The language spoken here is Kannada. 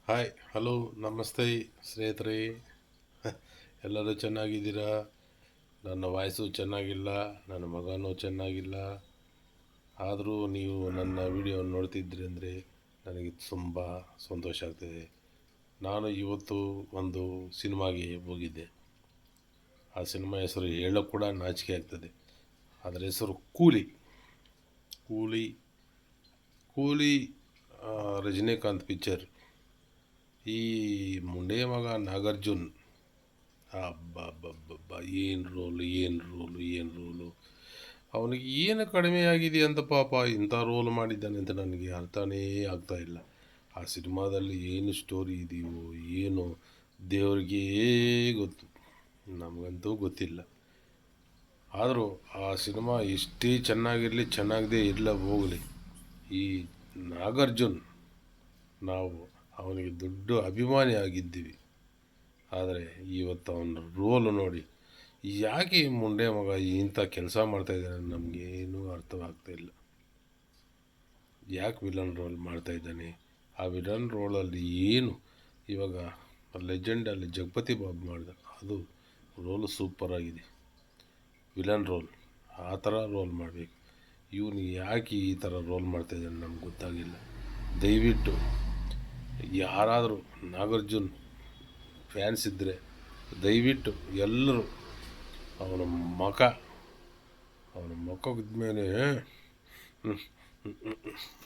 ಹಾಯ್ ಹಲೋ ನಮಸ್ತೆ ಸ್ನೇಹಿತರೆ. ಎಲ್ಲರೂ ಚೆನ್ನಾಗಿದ್ದೀರಾ? ನನ್ನ ವಾಯ್ಸು ಚೆನ್ನಾಗಿಲ್ಲ, ನನ್ನ ಮಗನೂ ಚೆನ್ನಾಗಿಲ್ಲ. ಆದರೂ ನೀವು ನನ್ನ ವಿಡಿಯೋ ನೋಡ್ತಿದ್ರಿ ಅಂದರೆ ನನಗೆ ತುಂಬ ಸಂತೋಷ ಆಗ್ತದೆ. ನಾನು ಇವತ್ತು ಒಂದು ಸಿನಿಮಾಗೆ ಹೋಗಿದ್ದೆ. ಆ ಸಿನಿಮಾ ಹೆಸರು ಹೇಳೋಕ್ಕೆ ಕೂಡ ನಾಚಿಕೆ ಆಗ್ತದೆ. ಅದರ ಹೆಸರು ಕೂಲಿ. ಕೂಲಿ ಕೂಲಿ ರಜನಿಕಾಂತ್ ಪಿಕ್ಚರ್. ಈ ಮುಂಡೆ ಮಗ ನಾಗಾರ್ಜುನ್, ಅಬ್ಬಬ್ಬಬ್ಬಬ್ಬ, ಏನು ರೋಲು. ಅವನಿಗೆ ಏನು ಕಡಿಮೆ ಆಗಿದೆ ಅಂತ ಪಾಪ ಇಂಥ ರೋಲ್ ಮಾಡಿದ್ದಾನೆ ಅಂತ ನನಗೆ ಅರ್ಥನೇ ಆಗ್ತಾ ಇಲ್ಲ. ಆ ಸಿನಿಮಾದಲ್ಲಿ ಏನು ಸ್ಟೋರಿ ಇದೆಯೋ ಏನು ದೇವ್ರಿಗೇ ಗೊತ್ತು, ನಮಗಂತೂ ಗೊತ್ತಿಲ್ಲ. ಆದರೂ ಆ ಸಿನಿಮಾ ಎಷ್ಟೇ ಚೆನ್ನಾಗಿರಲಿ ಚೆನ್ನಾಗದೇ ಇರಲ್ಲ ಹೋಗಲಿ, ಈ ನಾಗಾರ್ಜುನ್ ನಾವು ಅವನಿಗೆ ದೊಡ್ಡ ಅಭಿಮಾನಿ ಆಗಿದ್ದೀವಿ. ಆದರೆ ಇವತ್ತು ಅವನ ರೋಲು ನೋಡಿ ಯಾಕೆ ಈ ಮುಂಡೆ ಮಗ ಇಂಥ ಕೆಲಸ ಮಾಡ್ತಾಯಿದ್ದಾನೆ ನಮಗೇನೂ ಅರ್ಥವಾಗ್ತಾಯಿಲ್ಲ. ಯಾಕೆ ವಿಲನ್ ರೋಲ್ ಮಾಡ್ತಾಯಿದ್ದಾನೆ? ಆ ವಿಲನ್ ರೋಲಲ್ಲಿ ಏನು ಇವಾಗ ಲೆಜೆಂಡಲ್ಲಿ ಜಗಪತಿ ಬಾಬು ಮಾಡಿದ ಅದು ರೋಲು ಸೂಪರಾಗಿದೆ. ವಿಲನ್ ರೋಲ್ ಆ ಥರ ರೋಲ್ ಮಾಡಬೇಕು. ಇವನು ಯಾಕೆ ಈ ಥರ ರೋಲ್ ಮಾಡ್ತಾಯಿದ್ದಾನೆ ನಮ್ಗೆ ಗೊತ್ತಾಗಿಲ್ಲ. ದಯವಿಟ್ಟು ಯಾರಾದರೂ ನಾಗಾರ್ಜುನ್ ಫ್ಯಾನ್ಸ್ ಇದ್ದರೆ ದಯವಿಟ್ಟು ಎಲ್ಲರೂ ಅವನ ಮುಖ ಅವನ ಮುಖದ ಮೇಲೆ